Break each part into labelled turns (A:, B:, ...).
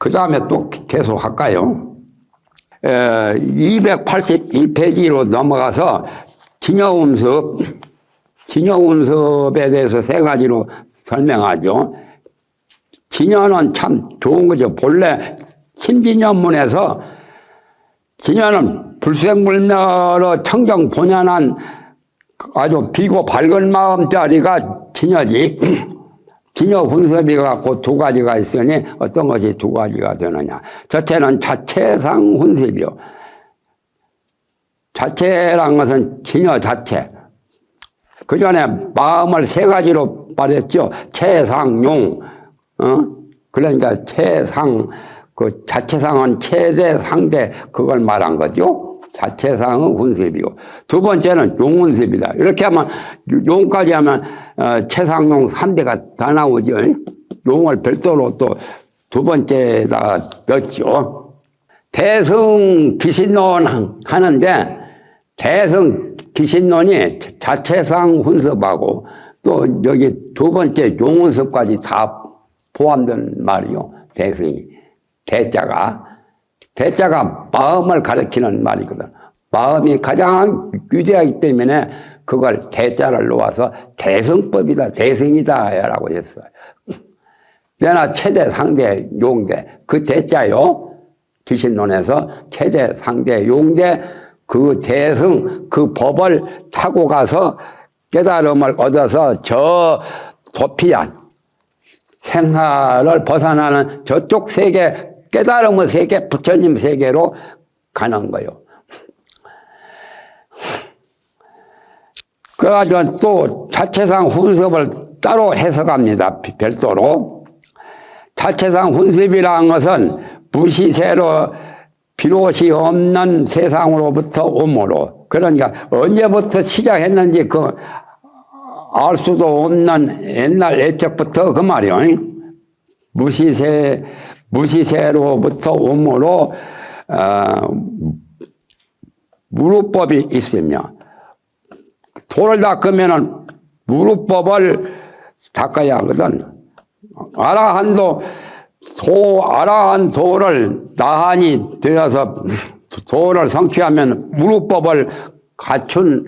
A: 그 다음에 또 계속 할까요? 281페이지로 넘어가서 기녀운섭에 대해서 세 가지로 설명하죠. 기녀는 참 좋은 거죠. 본래 신비년문에서 기녀는 불생불멸의 청정본연한 아주 비고 밝은 마음짜리가 기녀지. 기녀 혼섭이 갖고 두 가지가 있으니 어떤 것이 두 가지가 되느냐. 첫째는 자체상 혼섭이요. 자체란 것은 기녀 자체. 그 전에 마음을 세 가지로 말했죠. 체상용. 그러니까 체상, 그 자체상은 체대, 상대, 그걸 말한 거죠. 자체상은 혼섭이고. 두 번째는 용혼섭이다. 이렇게 하면, 용까지 하면, 체상용 3대가 다 나오죠. 용을 별도로 또 두 번째에다가 넣었죠. 대승 기신론 하는데, 대승 기신론이 자체상 혼섭하고, 또 여기 두 번째 용혼섭까지 다 포함된 말이요. 대승이. 대자가 마음을 가리키는 말이거든. 마음이 가장 위대하기 때문에 그걸 대자를 놓아서 대승법이다, 대승이다 라고 했어요. 내나 최대, 상대, 용대, 그 대자요. 기신론에서 최대, 상대, 용대, 그 대승, 그 법을 타고 가서 깨달음을 얻어서 저 도피한 생사를 벗어나는 저쪽 세계, 깨달음의 세계, 부처님 세계로 가는 거예요. 그래가지고 또 자체상 혼섭을 따로 해석합니다. 별도로. 자체상 혼섭이라는 것은 무시세로 비롯이 없는 세상으로부터 오므로. 그러니까 언제부터 시작했는지 알 수도 없는 옛날 애적부터 그 말이요. 무시세로부터 오므로 무루법이 있으며, 돌을 닦으면은 무루법을 닦아야 하거든. 아라한 도를 나한이 되어서 도를 성취하면 무루법을 갖춘,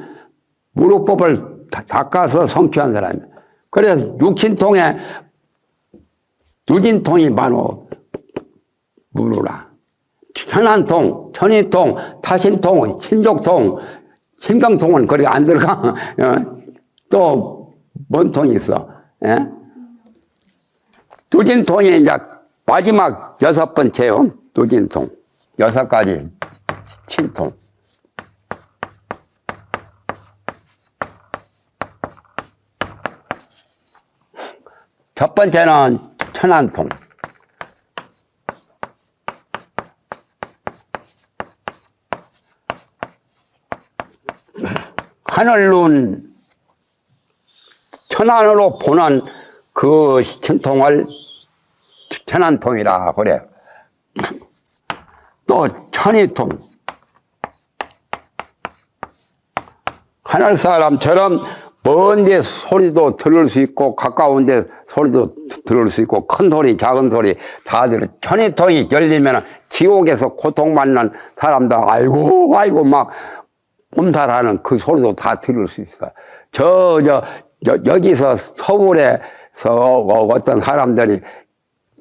A: 무루법을 닦아서 성취한 사람이야. 그래서 육신통에 누진통이 바로 무루라. 천안통, 천이통, 타심통, 신족통, 심경통은 거기 안 들어가. 또 뭔 통이 있어? 예? 누진통이 이제 마지막 6번째요. 누진통. 6가지 신통. 첫 번째는 천안통. 하늘눈, 천안으로 보는 그 신통을 천안통이라 그래요. 또 천이통. 하늘 사람처럼 먼데 소리도 들을 수 있고, 가까운 데 소리도 들을 수 있고, 큰 소리, 작은 소리 다 들을. 천이통이 열리면 지옥에서 고통받는 사람들, 아이고, 막 몸살하는 그 소리도 다 들을 수 있어요. 여기서 서울에서 어떤 사람들이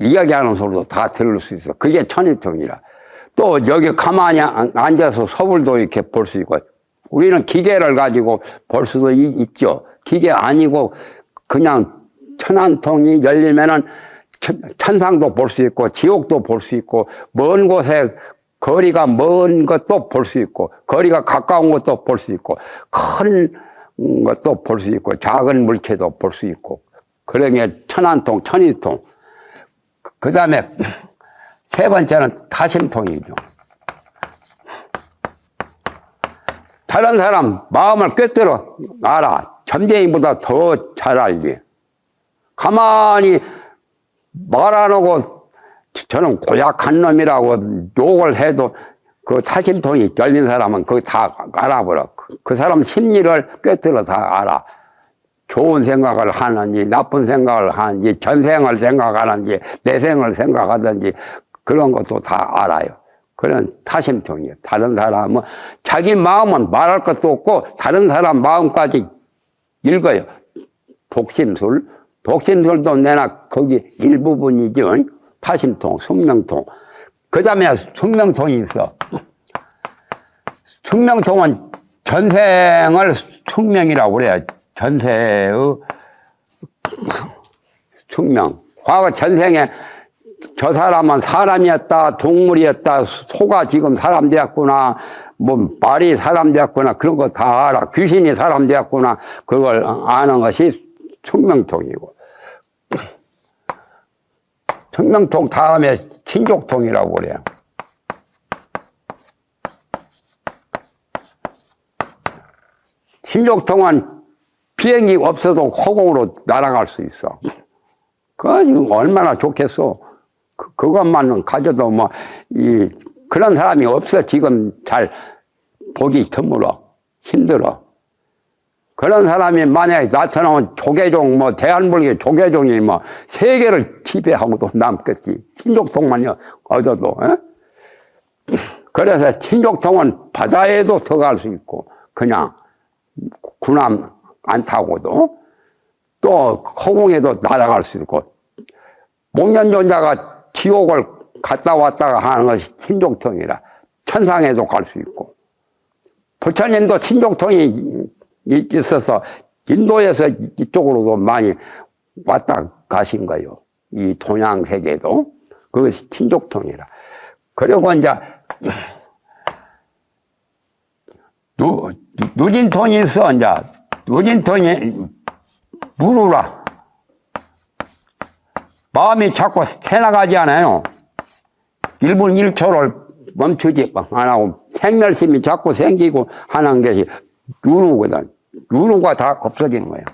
A: 이야기하는 소리도 다 들을 수 있어. 그게 천이통이라. 또 여기 가만히 앉아서 서울도 이렇게 볼 수 있고, 우리는 기계를 가지고 볼 수도 있죠. 기계 아니고 그냥 천안통이 열리면은 천상도 볼 수 있고, 지옥도 볼 수 있고, 먼 곳에 거리가 먼 것도 볼 수 있고, 거리가 가까운 것도 볼 수 있고, 큰 것도 볼 수 있고, 작은 물체도 볼 수 있고, 그런 게 천안통, 천이통. 그 다음에 세 번째는 타심통이죠. 다른 사람 마음을 꿰뚫어 알아. 점쟁이보다 더 잘 알지. 가만히 말 안 하고 저는 고약한 놈이라고 욕을 해도 그 타심통이 열린 사람은 그거 다 알아버려. 그 사람 심리를 꿰뚫어 다 알아. 좋은 생각을 하는지 나쁜 생각을 하는지 전생을 생각하는지 내생을 생각하든지 그런 것도 다 알아요. 그런 타심통이에요. 다른 사람은 자기 마음은 말할 것도 없고 다른 사람 마음까지 읽어요. 독심술도 내나 거기 일부분이죠. 타심통, 숙명통. 그 다음에 숙명통이 있어. 숙명통은 전생을 숙명이라고 그래요. 전생의 숙명. 과거 전생에 저 사람은 사람이었다, 동물이었다, 소가 지금 사람 되었구나, 뭐 말이 사람 되었구나, 그런 거 다 알아. 귀신이 사람 되었구나, 그걸 아는 것이 숙명통이고. 숙명통 다음에 친족통이라고 그래요. 친족통은 비행기 없어도 허공으로 날아갈 수 있어. 그거 얼마나 좋겠어. 그것만 가져도 그런 사람이 없어. 지금 잘 보기 드물어. 힘들어. 그런 사람이 만약에 나타나면 조계종, 대한불교 조계종이 세계를 지배하고도 남겠지. 친족통만 얻어도. 그래서 친족통은 바다에도 들어갈 수 있고, 그냥 군함 안 타고도 또 허공에도 날아갈 수 있고, 목련존자가 지옥을 갔다 왔다가 하는 것이 친족통이라 천상에도 갈 수 있고, 부처님도 친족통이 있어서 인도에서 이쪽으로도 많이 왔다 가신 거예요. 이 동양세계도. 그것이 친족통이라. 그리고 이제 누진통이 있어. 이제 누진통이 무루라. 마음이 자꾸 새나가지 않아요. 1분 1초를 멈추지 안 하고 생멸심이 자꾸 생기고 하는 것이 누루거든. 누루가 다 없어지는 거예요.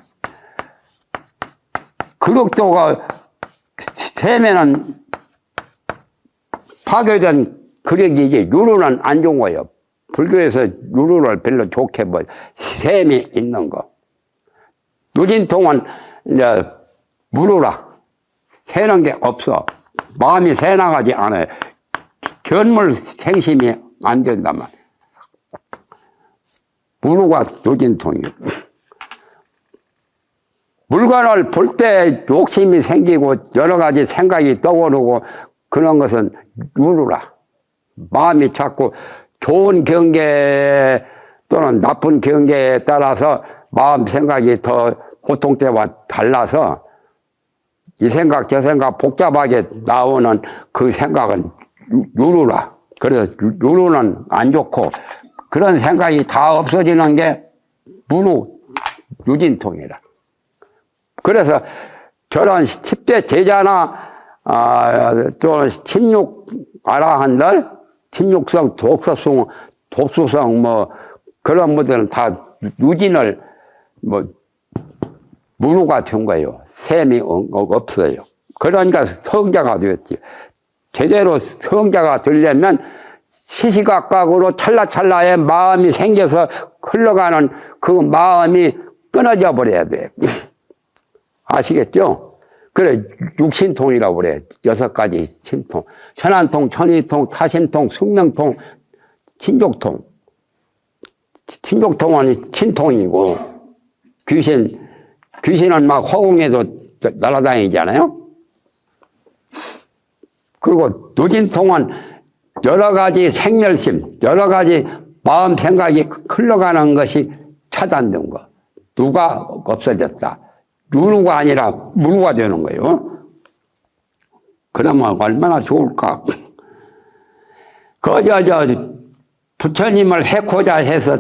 A: 그릇도가 세면은 파괴된 그릇이지 누루는 안 좋은 거예요. 불교에서 누루를 별로 좋게 셈이 있는 거. 누진통은 이제 무루라. 새는 게 없어. 마음이 새나가지 않아요. 견물 생심이 안 된단 말이야. 무루가 누진통이에요. 물건을 볼 때 욕심이 생기고 여러 가지 생각이 떠오르고 그런 것은 누루라. 마음이 자꾸 좋은 경계 또는 나쁜 경계에 따라서 마음 생각이 더 보통 때와 달라서 이 생각 저 생각 복잡하게 나오는 그 생각은 누루라. 그래서 누루는 안 좋고 그런 생각이 다 없어지는 게 누진통이라. 그래서 저런 10대 제자나 또 16 아라한들, 16성 독수성 그런 분들은 다 누진을 무루가 된 거예요. 셈이 없어요. 그러니까 성자가 되었지. 제대로 성자가 되려면 시시각각으로 찰나찰나에 마음이 생겨서 흘러가는 그 마음이 끊어져 버려야 돼. 아시겠죠? 그래, 육신통이라고 그래. 6가지 신통. 천안통, 천의통, 타심통, 숙명통, 친족통. 친족통은 친통이고, 귀신은 막 허공에도 날아다니잖아요? 그리고 누진통은 여러 가지 생멸심, 여러 가지 마음 생각이 흘러가는 것이 차단된 거. 누가 없어졌다. 누루가 아니라 무루가 되는 거예요. 그러면 얼마나 좋을까. 부처님을 해코자 해서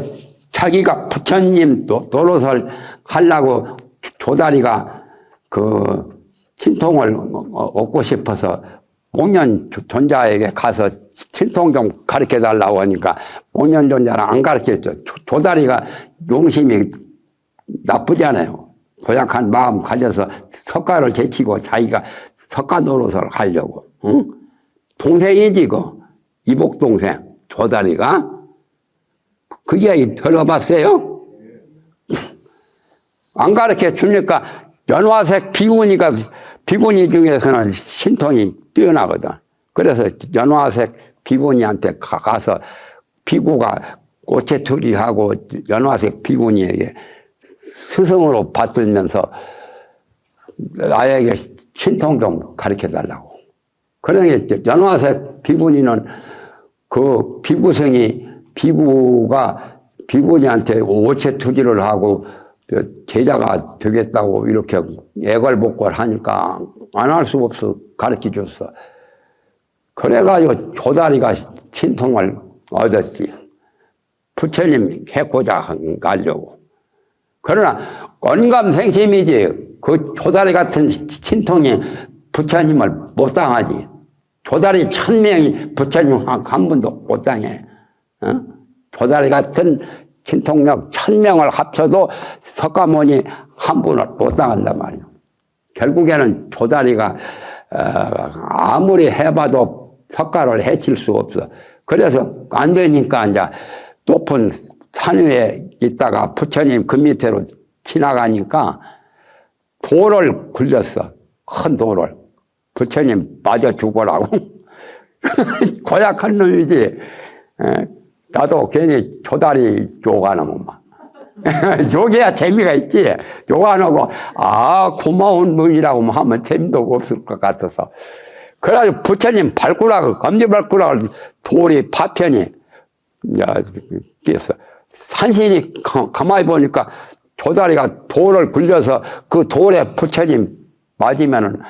A: 자기가 부처님 노릇을 하려고 조다리가 그 친통을 얻고 싶어서 목련존자에게 가서 친통 좀 가르쳐 달라고 하니까 목련존자는 안 가르쳤죠. 조다리가 용심이 나쁘잖아요. 고약한 마음 가져서 석가를 제치고 자기가 석가 노릇을 하려고. 응? 동생이지, 이복 동생 조다리가. 그 이야기 들어봤어요? 안 가르쳐 주니까 연화색 비구니 중에서는 신통이 뛰어나거든. 그래서 연화색 비구니한테 가서 비구가 오체투리하고 연화색 비구니에게 스승으로 받들면서 나에게 신통 좀 가르쳐 달라고. 그러니까 연화색 비구니는 그 비구성이 비구가 비구니한테 오체투지를 하고 제자가 되겠다고 이렇게 애걸복걸 하니까 안 할 수 없어 가르쳐 줬어. 그래가지고 조다리가 신통을 얻었지. 부처님 해코자 가려고. 그러나 언감생심이지 그 조다리 같은 신통이 부처님을 못 당하지. 조다리 1000명이 부처님 한 분도 못 당해. 어? 조다리 같은 신통력 1000명을 합쳐도 석가모니 한 분을 못 당한단 말이야. 결국에는 조다리가 아무리 해봐도 석가를 해칠 수 없어. 그래서 안 되니까 이제 높은 산 위에 있다가 부처님 그 밑으로 지나가니까 돌을 굴렸어. 큰 돌을. 부처님 맞아 죽으라고. 고약한 놈이지. 나도 괜히 조다리 욕하는 막. 욕해야 재미가 있지. 욕 안 하고, 고마운 분이라고 하면 재미도 없을 것 같아서. 그래가지고 부처님 발가락을, 검지발가락을 돌이 파편이, 끼었어. 산신이 가만히 보니까 조다리가 돌을 굴려서 그 돌에 부처님 맞으면은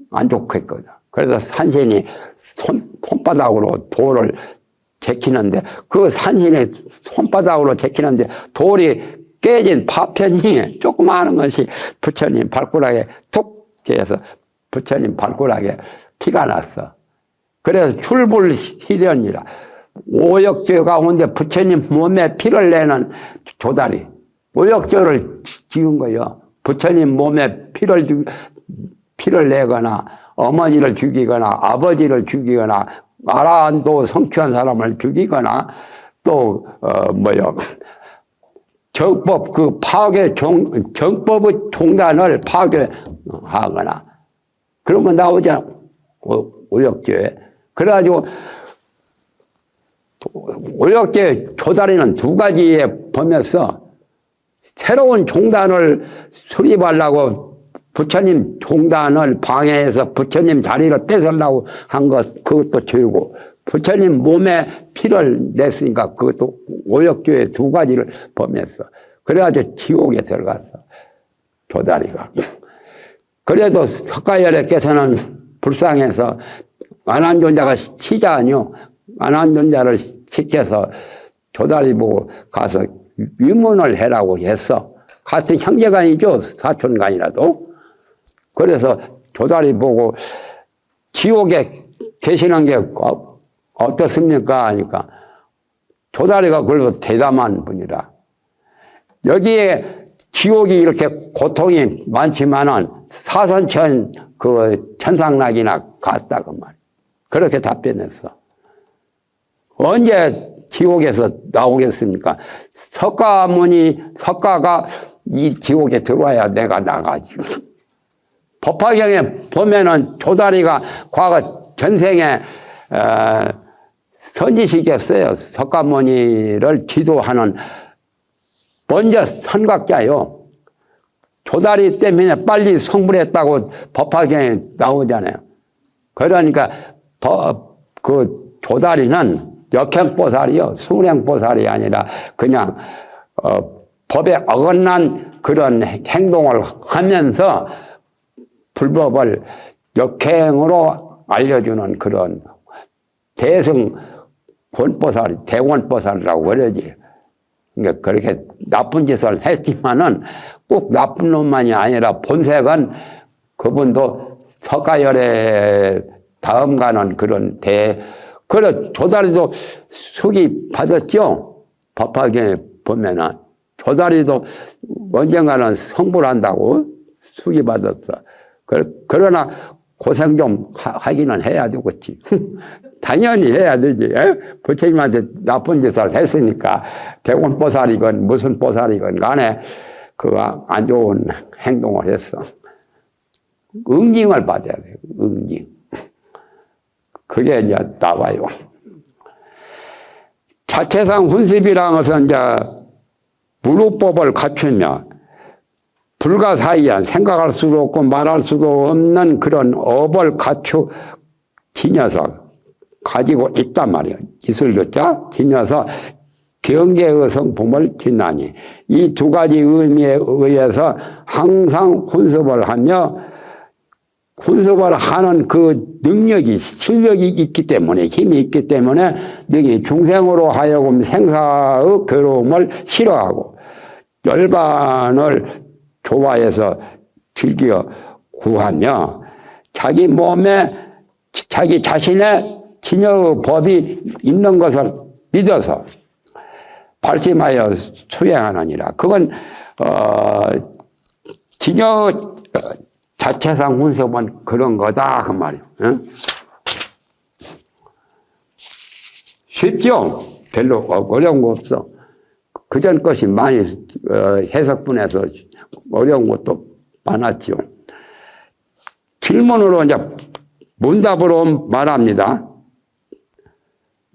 A: 안 좋겠거든. 그래서 산신이 손바닥으로 돌을 제키는데 그 산신의 손바닥으로 제키는데 돌이 깨진 파편이 조그마한 것이 부처님 발가락에 툭 깨서 부처님 발가락에 피가 났어. 그래서 출불시련이라 오역죄 가운데 부처님 몸에 피를 내는 조다리 오역죄를 지은 거예요. 부처님 몸에 피를 내거나 어머니를 죽이거나 아버지를 죽이거나 아라한도 성취한 사람을 죽이거나 또 정법 그 정법의 종단을 파괴하거나 그런 거 나오잖아. 오역죄. 그래가지고 오역죄 조다리는 두 가지에 범해서 새로운 종단을 수립하려고 부처님 종단을 방해해서 부처님 자리를 뺏으려고 한 것, 그것도 죄고, 부처님 몸에 피를 냈으니까 그것도 오역죄의 두 가지를 범했어. 그래가지고 지옥에 들어갔어. 조다리가. 그래도 석가열애께서는 불쌍해서 안한존자가 치자 아니요. 안한존자를 시켜서 조다리 보고 가서 위문을 해라고 했어. 같은 형제간이죠. 사촌간이라도. 그래서 조다리 보고 지옥에 계시는 게 어떻습니까? 하니까 조다리가 그래도 대담한 분이라. 여기에 지옥이 이렇게 고통이 많지만은 사선천 그 천상락이나 같다고 말이야. 그렇게 답변했어. 언제 지옥에서 나오겠습니까? 석가가 이 지옥에 들어와야 내가 나가지. 법화경에 보면은 조다리가 과거 전생에 선지식이었어요. 석가모니를 지도하는 먼저 선각자요. 조다리 때문에 빨리 성불했다고 법화경에 나오잖아요. 그러니까 그 조다리는 역행보살이요. 순행보살이 아니라 그냥 법에 어긋난 그런 행동을 하면서 불법을 역행으로 알려주는 그런 대승 권보살이 대권보살이라고 그러지. 그러니까 그렇게 나쁜 짓을 했지만은 꼭 나쁜 놈만이 아니라 본색은 그분도 석가열애 다음 가는 그런 그래 조다리도 숙이 받았죠. 법화경에 보면은 조다리도 언젠가는 성불한다고 숙이 받았어. 그러나 고생 좀 하기는 해야 되겠지. 당연히 해야 되지. 부처님한테 나쁜 짓을 했으니까 대권보살이건 무슨 보살이건 간에 그 안 좋은 행동을 했어. 응징을 받아야 돼. 응징. 그게 이제 나와요. 자체상 훈습이라는 것은 이제 무루법을 갖추며 불가사의한 생각할 수도 없고 말할 수도 없는 그런 업을 지녀서 가지고 있단 말이에요. 기술교자 지녀서 경계의 성품을 짓나니 이 두 가지 의미에 의해서 항상 훈습을 하며 훈습을 하는 그 능력이 실력이 있기 때문에 힘이 있기 때문에 능히 중생으로 하여금 생사의 괴로움을 싫어하고 열반을 좋아해서 즐겨 구하며 자기 몸에 자기 자신의 진여의 법이 있는 것을 믿어서 발심하여 수행하느니라. 그건 진여 자체상 훈습은 그런 거다 그 말이에요. 응? 쉽죠? 별로 어려운 거 없어. 그전 것이 많이 해석분해서 어려운 것도 많았죠. 질문으로 이제 문답으로 말합니다.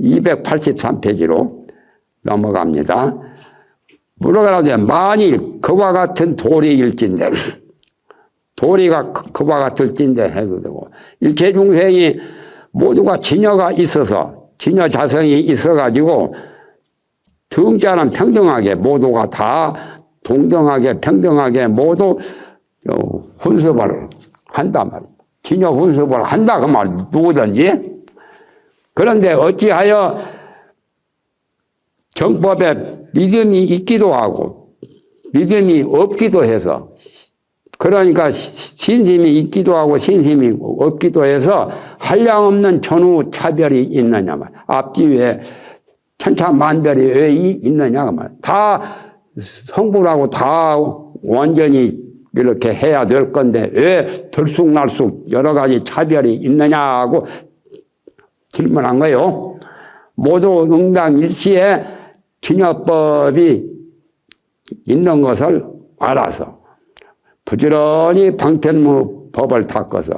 A: 283페이지로 넘어갑니다. 물어가라되 만일 그와 같은 도리일진데 도리가 그와 같을진데 해도 되고 일체 중생이 모두가 진여가 있어서 진여 자성이 있어가지고 등자는 평등하게 모두가 다 동등하게 평등하게 모두 훈습을 한단 말이에요. 진여 훈습을 한다 그 말이에요. 누구든지. 그런데 어찌하여 정법에 믿음이 있기도 하고 믿음이 없기도 해서 그러니까 신심이 있기도 하고 신심이 없기도 해서 한량없는 전후 차별이 있느냐 말. 앞뒤에 천차만별이 왜 있느냐 말. 다 성불하고 다 완전히 이렇게 해야 될 건데 왜 들쑥날쑥 여러 가지 차별이 있느냐고 질문한 거예요. 모두 응당일시에 진여법이 있는 것을 알아서 부지런히 방편무법을 닦아서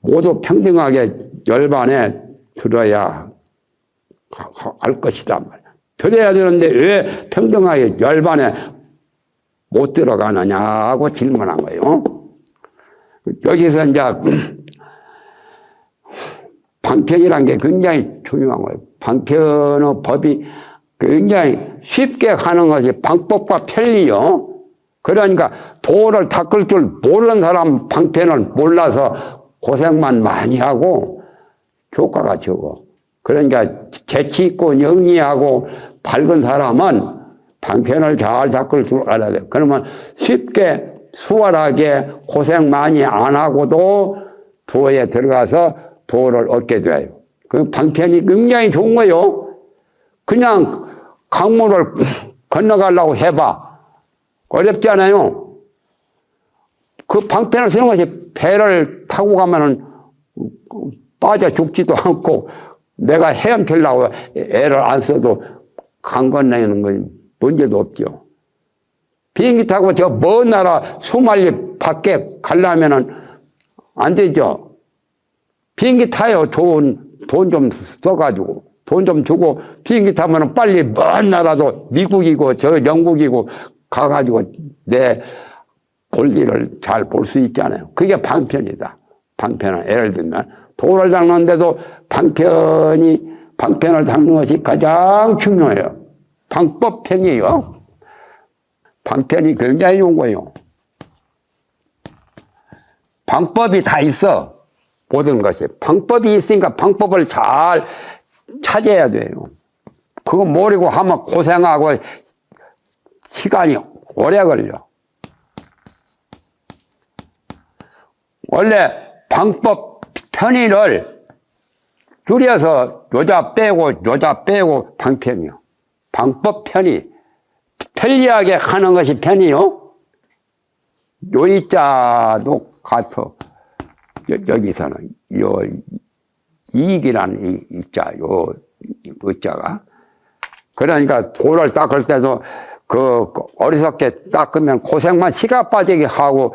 A: 모두 평등하게 열반에 들어야 할 것이다. 들어야 되는데 왜 평등하게 열반에 못 들어가느냐고 질문한 거예요. 여기서 이제 방편이라는 게 굉장히 중요한 거예요. 방편의 법이 굉장히 쉽게 하는 것이 방법과 편리요. 그러니까 도를 닦을 줄 모르는 사람 방편을 몰라서 고생만 많이 하고 효과가 적어. 그러니까 재치 있고 영리하고 밝은 사람은 방편을 잘 닦을 줄 알아야 돼. 그러면 쉽게 수월하게 고생 많이 안 하고도 도에 들어가서 도를 얻게 돼요. 그 방편이 굉장히 좋은 거예요. 그냥 강물을 건너가려고 해봐. 어렵지 않아요. 그 방편을 쓰는 것이 배를 타고 가면은 빠져 죽지도 않고 내가 헤엄치려고 애를 안 써도 강 건너는 건 문제도 없죠. 비행기 타고 저 먼 나라 수만리 밖에 가려면은 안 되죠. 비행기 타요. 돈 좀 써가지고. 돈 좀 주고 비행기 타면은 빨리 먼 나라도 미국이고 저 영국이고 가가지고 내 볼일을 잘 볼 수 있잖아요. 그게 방편이다. 방편은 예를 들면 도를 닦는데도 방편을 닦는 것이 가장 중요해요. 방법편이에요. 방편이 굉장히 좋은 거예요. 방법이 다 있어. 모든 것이. 방법이 있으니까 방법을 잘 찾아야 돼요. 그거 모르고 하면 고생하고 시간이 오래 걸려. 원래 방법 편의를 줄여서 요자 빼고 방편이요. 방법 편의. 편리하게 하는 것이 편이요. 요이자도 가서 여기서는 요 이익이라는 이자 요 의자가 그러니까 돌을 닦을 때도 그 어리석게 닦으면 고생만 시가 빠지게 하고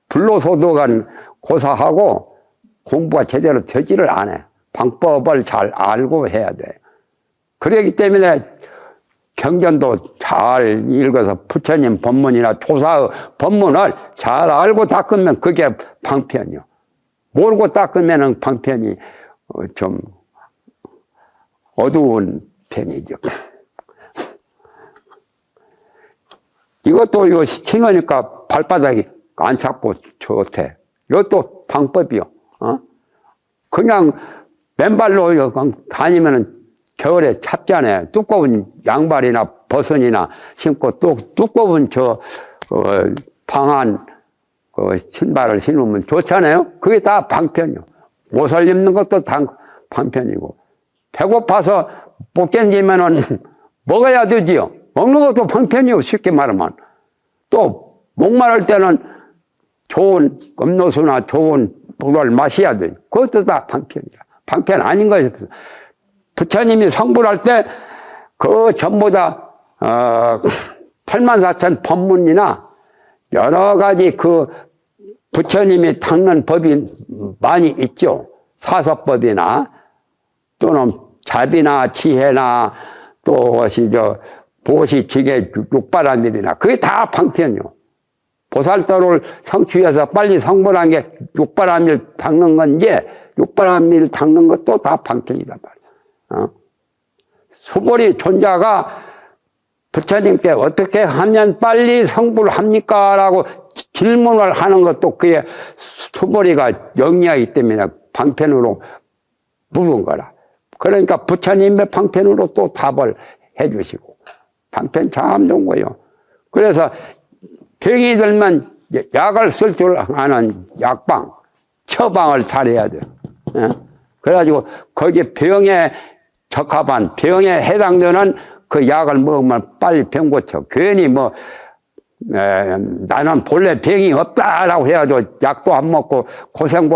A: 불로소득한 고사하고 공부가 제대로 되지를 않아. 방법을 잘 알고 해야 돼. 그렇기 때문에 경전도 잘 읽어서 부처님 법문이나 조사의 법문을 잘 알고 닦으면 그게 방편이요. 모르고 닦으면 방편이 좀 어두운 편이죠. 이것도 이거 칭하니까 발바닥이 안 잡고 좋대. 이것도 방법이요. 그냥 맨발로 다니면은 겨울에 찹잖아요. 두꺼운 양발이나 버선이나 신고 또 두꺼운 방한 신발을 신으면 좋잖아요. 그게 다 방편이요. 옷을 입는 것도 다 방편이고. 배고파서 못 견디면은 먹어야 되지요. 먹는 것도 방편이요. 쉽게 말하면. 또 목마를 때는 좋은 음료수나 좋은 물을 마셔야 돼요. 그것도 다 방편이야. 방편 아닌 거예요. 부처님이 성불할 때 그 전부 다 84,000 법문이나 여러 가지 그 부처님이 닦는 법이 많이 있죠. 사서법이나 또는 자비나 지혜나 또 보시, 지계, 육바라밀이나 그게 다 방편이요. 보살도를 성취해서 빨리 성불한 게 육바라밀 닦는 건지 육바라밀 닦는 것도 다 방편이다 말이야. 수보리 존자가 부처님께 어떻게 하면 빨리 성불합니까? 라고 질문을 하는 것도 그게 수보리가 영리하기 때문에 방편으로 묻은 거라. 그러니까 부처님의 방편으로 또 답을 해 주시고. 방편 참 좋은 거예요. 그래서 병이 들면 약을 쓸 줄 아는 약방, 처방을 잘해야 돼요. 그래가지고 거기 병에 적합한, 병에 해당되는 그 약을 먹으면 빨리 병 고쳐. 괜히 나는 본래 병이 없다라고 해가지고 약도 안 먹고 고생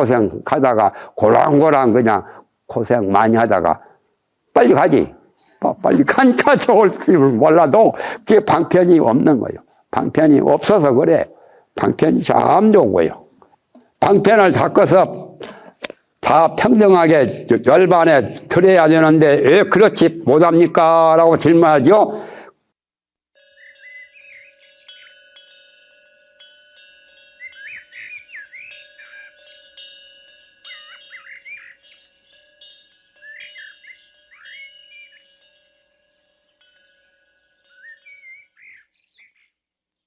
A: 하다가 고랑고랑 그냥 고생 많이 하다가 빨리 가지. 빨리 가니까 좋을지 몰라도 그게 방편이 없는 거예요. 방편이 없어서 그래. 방편이 참 좋은 거예요. 방편을 닦아서 다 평등하게 열반에 들어야 되는데 왜 그렇지 못합니까? 라고 질문하죠.